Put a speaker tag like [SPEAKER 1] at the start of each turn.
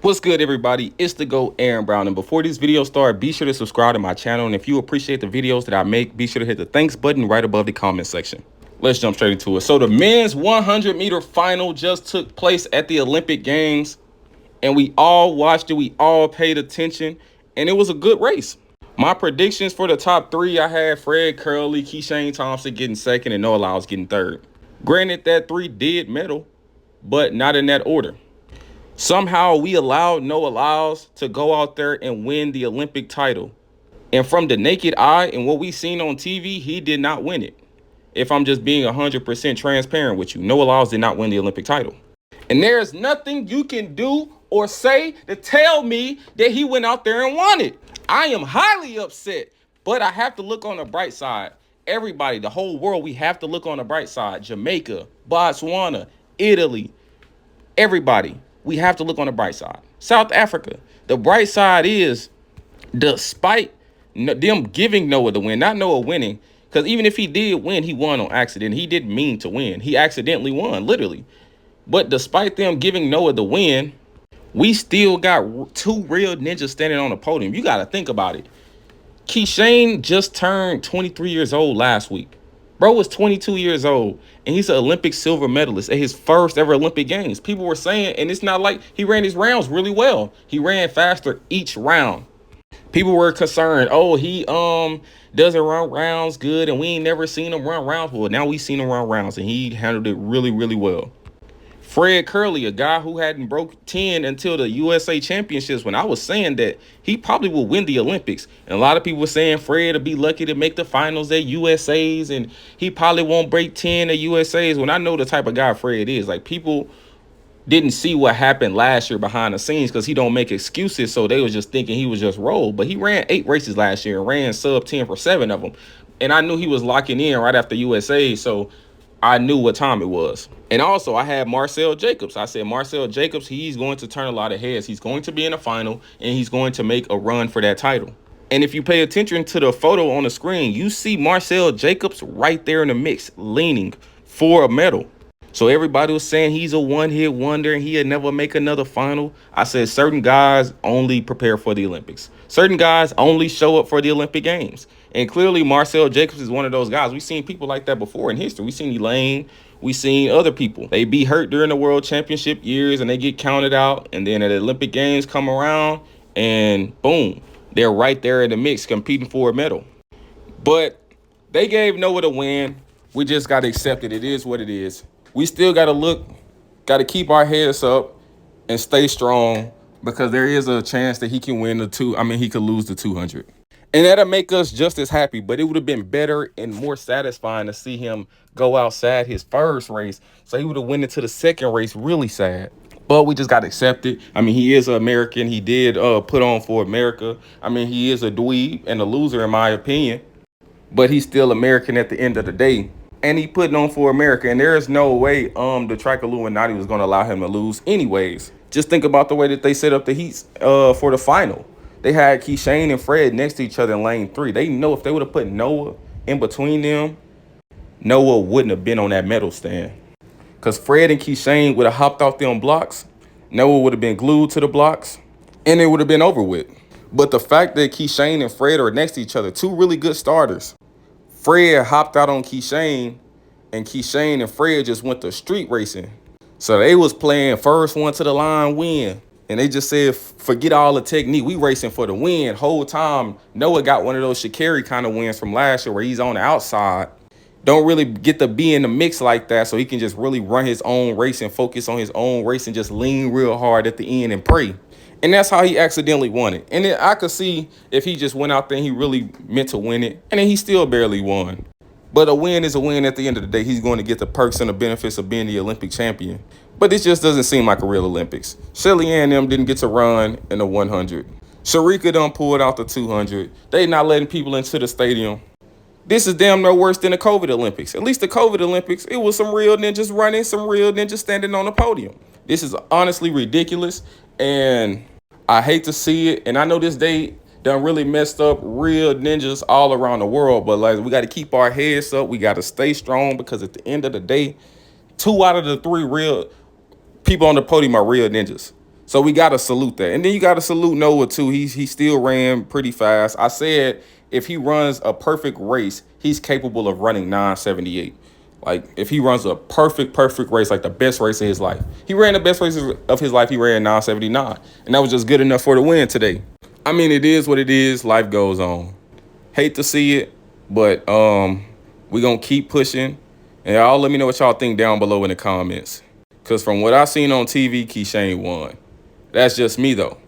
[SPEAKER 1] What's good, everybody? It's the GOAT, Aaron Brown. And before this video starts, be sure to subscribe to my channel. And if you appreciate the videos that I make, be sure to hit the thanks button right above the comment section. Let's jump straight into it. So the men's 100-meter final just took place at the Olympic Games. And we all watched it. We all paid attention. And it was a good race. My predictions for the top three, I had Fred Curley, Keishane Thompson getting second, and Noah Lyles getting third. Granted, that three did medal, but not in that order. Somehow we allowed Noah Lyles to go out there and win the Olympic title. And from the naked eye and what we seen on TV, he did not win it. If I'm just being 100% transparent with you, Noah Lyles did not win the Olympic title. And there's nothing you can do or say to tell me that he went out there and won it. I am highly upset, but I have to look on the bright side. Everybody, the whole world, we have to look on the bright side. Jamaica, Botswana, Italy, everybody. We have to look on the bright side. South Africa, the bright side is, despite them giving Noah the win, not Noah winning, because even if he did win, he won on accident. He didn't mean to win. He accidentally won, literally. But despite them giving Noah the win, we still got two real ninjas standing on the podium. You got to think about it. Keishane just turned 23 years old last week. Bro was 22 years old, and he's an Olympic silver medalist at his first ever Olympic Games. People were saying, and it's not like he ran his rounds really well. He ran faster each round. People were concerned, oh, he doesn't run rounds good, and we ain't never seen him run rounds. Well, now we seen him run rounds, and he handled it really, really well. Fred Curley, a guy who hadn't broke 10 until the USA Championships, when I was saying that he probably will win the Olympics. And a lot of people were saying Fred will be lucky to make the finals at USA's, and he probably won't break 10 at USA's. When I know the type of guy Fred is, like, people didn't see what happened last year behind the scenes because he don't make excuses, so they was just thinking he was just rolled. But he ran 8 races last year and ran sub 10 for 7 of them. And I knew he was locking in right after USA, so I knew what time it was. And also, I had Marcel Jacobs. I said, Marcel Jacobs, he's going to turn a lot of heads. He's going to be in the final, and he's going to make a run for that title. And if you pay attention to the photo on the screen, you see Marcel Jacobs right there in the mix, leaning for a medal. So everybody was saying he's a one-hit wonder and he'll never make another final. I said certain guys only prepare for the Olympics. Certain guys only show up for the Olympic Games. And clearly Marcel Jacobs is one of those guys. We've seen people like that before in history. We've seen Elaine. We've seen other people. They be hurt during the World Championship years and they get counted out. And then at the Olympic Games come around and boom, they're right there in the mix competing for a medal. But they gave Noah the win. We just got to accept it. It is what it is. We still got to keep our heads up and stay strong because there is a chance that he can win he could lose the 200. And that'll make us just as happy, but it would have been better and more satisfying to see him go outside his first race. So he would have went into the second race really sad. But we just got to accept it. He is an American. He did put on for America. He is a dweeb and a loser in my opinion, but he's still American at the end of the day. And he putting on for America, and there is no way the track Illuminati was going to allow him to lose anyways. Just think about the way that they set up the heats for the final. They had Keishane and Fred next to each other in lane 3. They know if they would have put Noah in between them, Noah wouldn't have been on that medal stand. Because Fred and Keishane would have hopped off them blocks, Noah would have been glued to the blocks, and it would have been over with. But the fact that Keishane and Fred are next to each other, two really good starters, Fred hopped out on Keishane, and Keishane and Fred just went to street racing. So they was playing first one to the line win. And they just said, forget all the technique. We racing for the win. Whole time, Noah got one of those Sha'Carri kind of wins from last year where he's on the outside. Don't really get to be in the mix like that, so he can just really run his own race and focus on his own race and just lean real hard at the end and pray. And that's how he accidentally won it. And then I could see if he just went out there and he really meant to win it, and then he still barely won. But a win is a win at the end of the day. He's going to get the perks and the benefits of being the Olympic champion. But this just doesn't seem like a real Olympics. Shelly Ann and them didn't get to run in the 100. Sharika done pulled out the 200. They not letting people into the stadium. This is damn no worse than the COVID Olympics. At least the COVID Olympics, it was some real ninjas running, some real ninjas standing on the podium. This is honestly ridiculous, and I hate to see it. And I know this day done really messed up real ninjas all around the world, but like we got to keep our heads up. We got to stay strong because at the end of the day, 2 out of the 3 real people on the podium are real ninjas. So we got to salute that. And then you got to salute Noah too. He still ran pretty fast. I said if he runs a perfect race, he's capable of running 978. Like if he runs a perfect race, like the best race of his life. He ran the best race of his life. He ran 979. And that was just good enough for the win today. I mean, it is what it is. Life goes on. Hate to see it, but we going to keep pushing. And y'all let me know what y'all think down below in the comments. Because from what I seen on TV, Keishane won. That's just me, though.